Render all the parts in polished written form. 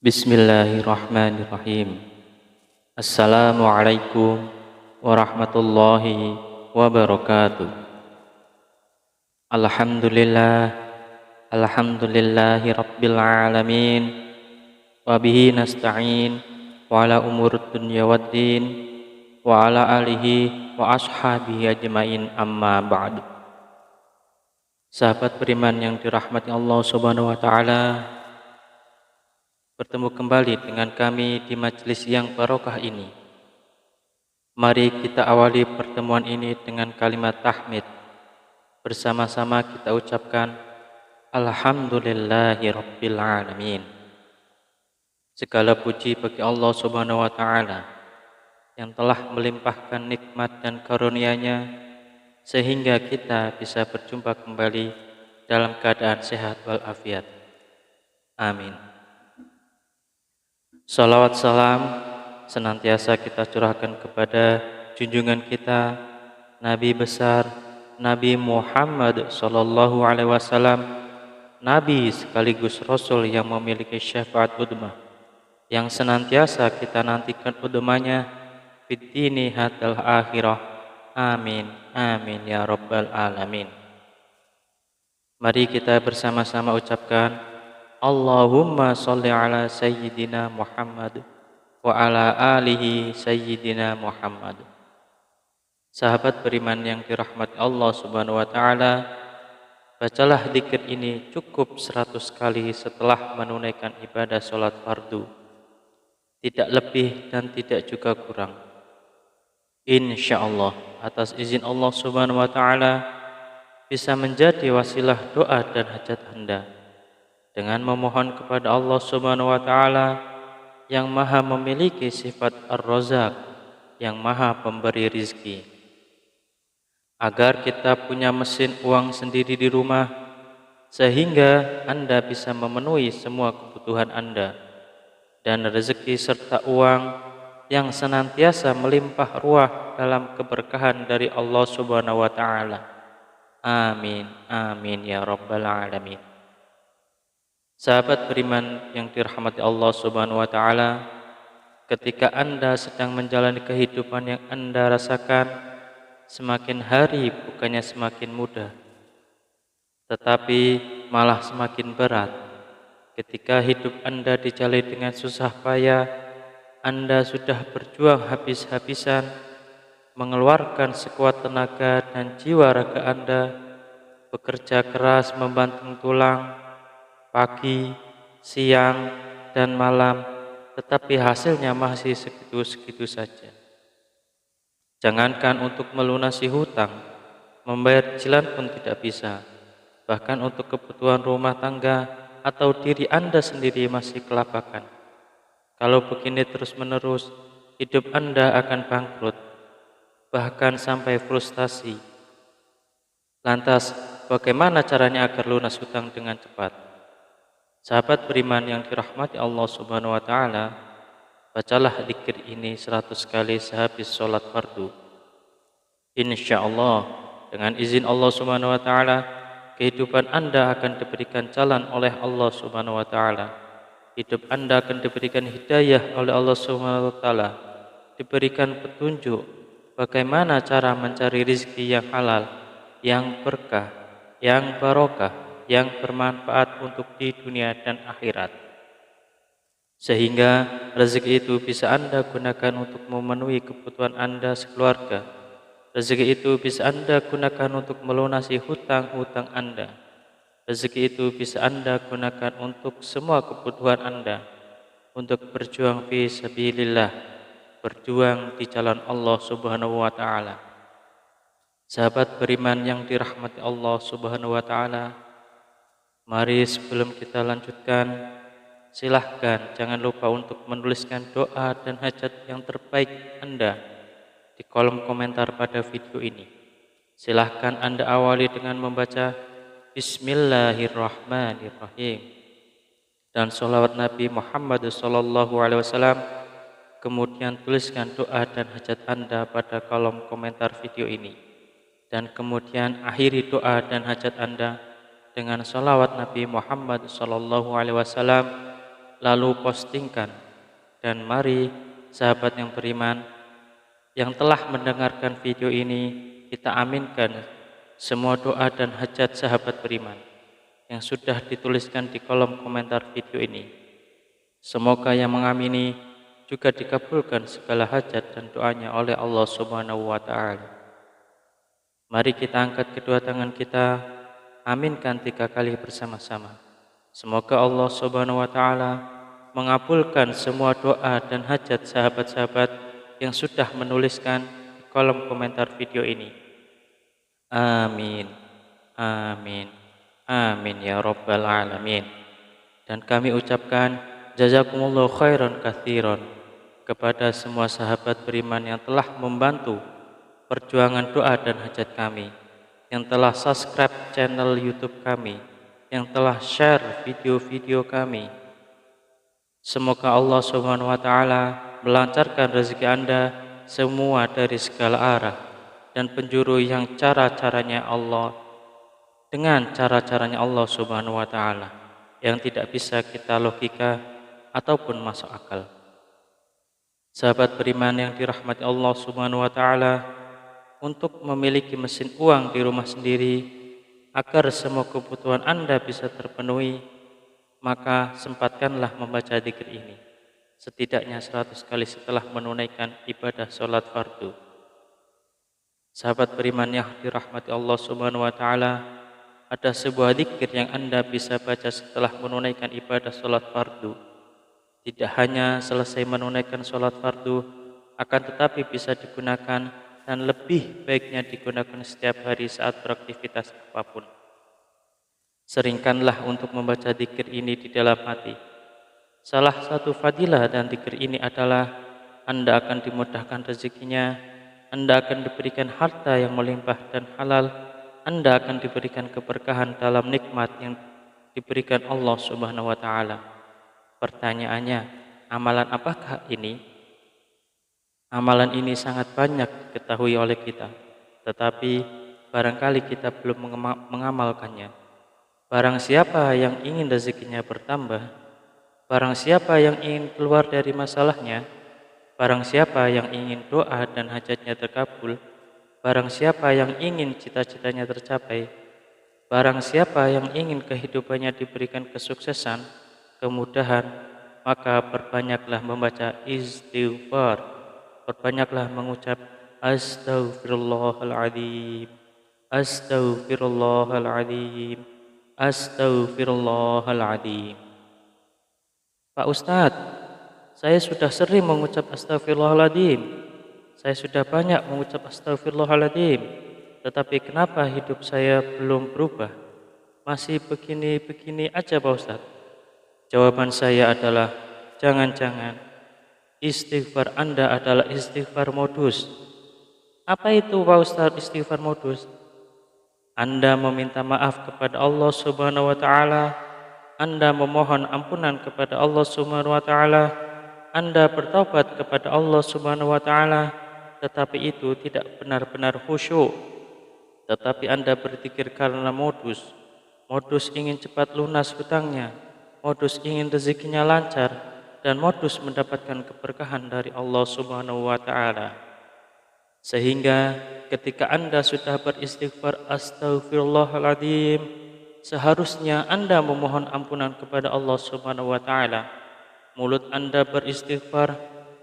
Bismillahirrahmanirrahim. Assalamualaikum warahmatullahi wabarakatuh. Alhamdulillah, alhamdulillahi rabbil alamin. Wa bihi nasta'in wa ala umur dunya waddin wa ala alihi wa ashabihi ajmain, amma ba'du. Sahabat beriman yang dirahmati Allah Subhanahu wa taala, bertemu kembali dengan kami di majelis yang barokah ini. Mari kita awali pertemuan ini dengan kalimat tahmid. Bersama-sama kita ucapkan Alhamdulillahi Rabbil Alamin. Segala puji bagi Allah Subhanahu wa taala yang telah melimpahkan nikmat dan karunia-Nya sehingga kita bisa berjumpa kembali dalam keadaan sehat walafiat. Amin. Salawat salam senantiasa kita curahkan kepada junjungan kita, Nabi besar, Nabi Muhammad sallallahu alaihi wasallam, Nabi sekaligus Rasul yang memiliki syafaat udmah, yang senantiasa kita nantikan udmahnya fid dini hatal akhirah. Amin, amin ya rabbal alamin. Mari kita bersama-sama ucapkan Allahumma sholli ala sayyidina Muhammad wa ala alihi sayyidina Muhammad. Sahabat beriman yang dirahmati Allah Subhanahu wa taala, bacalah zikir ini cukup 100 kali setelah menunaikan ibadah salat fardu. Tidak lebih dan tidak juga kurang. Insyaallah atas izin Allah Subhanahu wa taala bisa menjadi wasilah doa dan hajat Anda, dengan memohon kepada Allah Subhanahu wa taala yang Maha memiliki sifat Ar-Razzaq, yang Maha pemberi rizki, agar kita punya mesin uang sendiri di rumah sehingga Anda bisa memenuhi semua kebutuhan Anda, dan rezeki serta uang yang senantiasa melimpah ruah dalam keberkahan dari Allah Subhanahu wa taala. Amin, amin ya rabbal alamin. Sahabat beriman yang dirahmati Allah Subhanahu wa taala, ketika Anda sedang menjalani kehidupan yang Anda rasakan semakin hari bukannya semakin mudah, tetapi malah semakin berat. Ketika hidup Anda dijalani dengan susah payah, Anda sudah berjuang habis-habisan, mengeluarkan sekuat tenaga dan jiwa raga Anda, bekerja keras membanting tulang pagi, siang, dan malam, tetapi hasilnya masih segitu-segitu saja. Jangankan untuk melunasi hutang, membayar cicilan pun tidak bisa. Bahkan untuk kebutuhan rumah tangga atau diri Anda sendiri masih kelabakan. Kalau begini terus-menerus, hidup Anda akan bangkrut, bahkan sampai frustasi. Lantas, bagaimana caranya agar lunas hutang dengan cepat? Sahabat beriman yang dirahmati Allah Subhanahu wa taala, bacalah zikir ini 100 kali sehabis sholat fardu. Insyaallah dengan izin Allah Subhanahu wa taala, kehidupan Anda akan diberikan jalan oleh Allah Subhanahu wa taala. Hidup Anda akan diberikan hidayah oleh Allah Subhanahu wa taala, diberikan petunjuk bagaimana cara mencari rezeki yang halal, yang berkah, yang barokah, yang bermanfaat untuk di dunia dan akhirat, sehingga rezeki itu bisa Anda gunakan untuk memenuhi kebutuhan Anda sekeluarga. Rezeki itu bisa Anda gunakan untuk melunasi hutang-hutang Anda. Rezeki itu bisa Anda gunakan untuk semua kebutuhan Anda, untuk berjuang fi sabilillah, berjuang di jalan Allah Subhanahu wa taala. Sahabat beriman yang dirahmati Allah Subhanahu wa taala, mari sebelum kita lanjutkan, silahkan jangan lupa untuk menuliskan doa dan hajat yang terbaik Anda di kolom komentar pada video ini. Silahkan Anda awali dengan membaca Bismillahirrahmanirrahim dan sholawat Nabi Muhammad SAW. Kemudian tuliskan doa dan hajat Anda pada kolom komentar video ini, dan kemudian akhiri doa dan hajat Anda dengan salawat Nabi Muhammad sallallahu alaihi wasallam lalu postingkan. Dan mari sahabat yang beriman yang telah mendengarkan video ini, kita aminkan semua doa dan hajat sahabat beriman yang sudah dituliskan di kolom komentar video ini. Semoga yang mengamini juga dikabulkan segala hajat dan doanya oleh Allah Subhanahu wa Ta'ala. Mari kita angkat kedua tangan kita, aminkan 3 kali bersama-sama. Semoga Allah Subhanahu wa Ta'ala mengabulkan semua doa dan hajat sahabat-sahabat yang sudah menuliskan di kolom komentar video ini. Amin, amin, amin ya Rabbal Alamin. Dan kami ucapkan jazakumullahu khairan katsiran kepada semua sahabat beriman yang telah membantu perjuangan doa dan hajat kami, yang telah subscribe channel YouTube kami, yang telah share video-video kami. Semoga Allah Subhanahu wa Ta'ala melancarkan rezeki Anda semua dari segala arah dan penjuru yang cara-caranya Allah dengan cara-caranya Allah Subhanahu wa Ta'ala yang tidak bisa kita logika ataupun masuk akal. Sahabat beriman yang dirahmati Allah Subhanahu wa Ta'ala, untuk memiliki mesin uang di rumah sendiri agar semua kebutuhan Anda bisa terpenuhi, maka sempatkanlah membaca dzikir ini setidaknya 100 kali setelah menunaikan ibadah sholat fardu. Sahabat beriman yang dirahmati Allah Subhanahu wa Ta'ala, ada sebuah dzikir yang Anda bisa baca setelah menunaikan ibadah sholat fardu. Tidak hanya selesai menunaikan sholat fardu, akan tetapi bisa digunakan dan lebih baiknya digunakan setiap hari saat beraktivitas apapun. Seringkanlah untuk membaca dzikir ini di dalam hati. Salah satu fadilah dan dzikir ini adalah Anda akan dimudahkan rezekinya, Anda akan diberikan harta yang melimpah dan halal, Anda akan diberikan keberkahan dalam nikmat yang diberikan Allah Subhanahu wa Ta'ala. Pertanyaannya, amalan apakah ini? Amalan ini sangat banyak diketahui oleh kita, tetapi barangkali kita belum mengamalkannya. Barang siapa yang ingin rezekinya bertambah, barang siapa yang ingin keluar dari masalahnya, barang siapa yang ingin doa dan hajatnya terkabul, barang siapa yang ingin cita-citanya tercapai, barang siapa yang ingin kehidupannya diberikan kesuksesan, kemudahan, maka perbanyaklah membaca istighfar, perbanyaklah mengucap astaghfirullahaladzim, astaghfirullahaladzim, astaghfirullahaladzim. Pak Ustadz, saya sudah sering mengucap astaghfirullahaladzim, saya sudah banyak mengucap astaghfirullahaladzim, tetapi kenapa hidup saya belum berubah? Masih begini-begini aja Pak Ustadz. Jawaban saya adalah, jangan-jangan istighfar Anda adalah istighfar modus. Apa itu Pak Ustadz istighfar modus? Anda meminta maaf kepada Allah Subhanahu wa Ta'ala, Anda memohon ampunan kepada Allah Subhanahu wa Ta'ala, Anda bertaubat kepada Allah Subhanahu wa Ta'ala, tetapi itu tidak benar-benar khusyuk. Tetapi Anda berzikir karena modus ingin cepat lunas hutangnya, modus ingin rezekinya lancar, dan modus mendapatkan keberkahan dari Allah Subhanahu wa Ta'ala. Sehingga ketika Anda sudah beristighfar astaghfirullahaladzim, seharusnya Anda memohon ampunan kepada Allah Subhanahu wa Ta'ala. Mulut Anda beristighfar,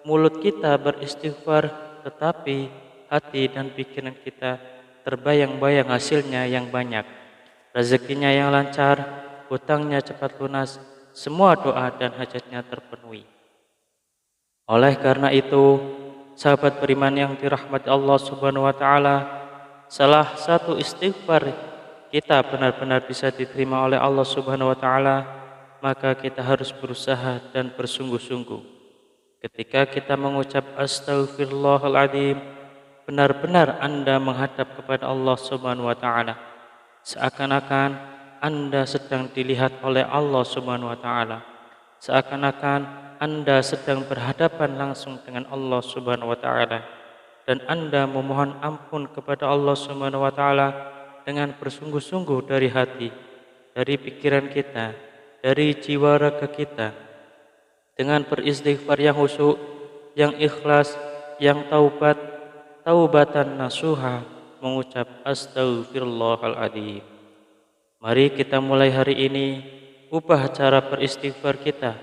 mulut kita beristighfar, tetapi hati dan pikiran kita terbayang-bayang hasilnya yang banyak, rezekinya yang lancar, hutangnya cepat lunas, semua doa dan hajatnya terpenuhi. Oleh karena itu, sahabat beriman yang dirahmati Allah Subhanahu wa Ta'ala, salah satu istighfar kita benar-benar bisa diterima oleh Allah Subhanahu wa Ta'ala, maka kita harus berusaha dan bersungguh-sungguh. Ketika kita mengucap astaghfirullahaladzim, benar-benar Anda menghadap kepada Allah Subhanahu wa Ta'ala, seakan-akan Anda sedang dilihat oleh Allah Subhanahu wa Ta'ala, seakan-akan Anda sedang berhadapan langsung dengan Allah Subhanahu wa Ta'ala, dan Anda memohon ampun kepada Allah Subhanahu wa Ta'ala dengan bersungguh-sungguh dari hati, dari pikiran kita, dari jiwa raga kita. dengan beristighfar yang khusyuk, yang ikhlas, yang taubatan nasuha, mengucap astaghfirullahaladzim. Mari kita mulai hari ini ubah cara beristighfar kita.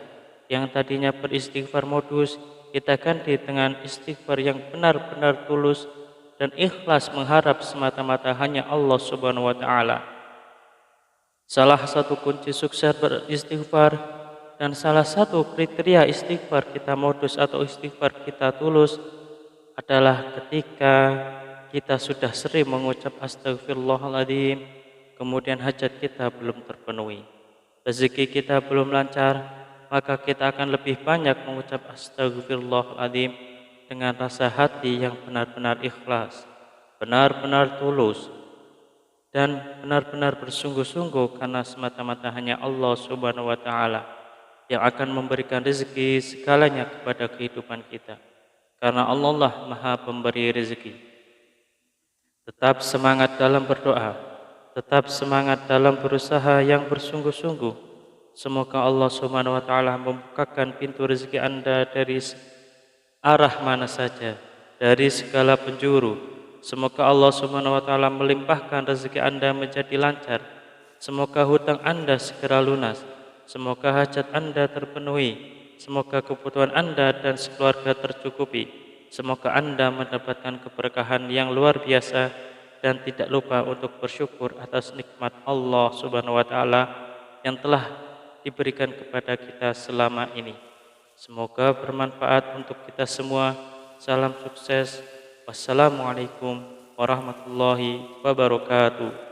Yang tadinya beristighfar modus, kita ganti dengan istighfar yang benar-benar tulus dan ikhlas mengharap semata-mata hanya Allah Subhanahu wa taala. Salah satu kunci sukses beristighfar dan salah satu kriteria istighfar kita modus atau istighfar kita tulus adalah ketika kita sudah sering mengucap astagfirullahaladzim, kemudian hajat kita belum terpenuhi, rezeki kita belum lancar, maka kita akan lebih banyak mengucap astagfirullahaladzim dengan rasa hati yang benar-benar ikhlas, benar-benar tulus, dan benar-benar bersungguh-sungguh karena semata-mata hanya Allah Subhanahu wa taala yang akan memberikan rezeki segalanya kepada kehidupan kita. Karena Allah lah Maha Pemberi rezeki. Tetap semangat dalam berdoa, tetap semangat dalam berusaha yang bersungguh-sungguh. Semoga Allah Subhanahu wa taala membukakan pintu rezeki Anda dari arah mana saja, dari segala penjuru. Semoga Allah Subhanahu wa taala melimpahkan rezeki Anda menjadi lancar. Semoga hutang Anda segera lunas. Semoga hajat Anda terpenuhi. Semoga kebutuhan Anda dan sekeluarga tercukupi. Semoga Anda mendapatkan keberkahan yang luar biasa dan tidak lupa untuk bersyukur atas nikmat Allah Subhanahu wa taala yang telah diberikan kepada kita selama ini. Semoga bermanfaat untuk kita semua. Salam sukses. Wassalamualaikum warahmatullahi wabarakatuh.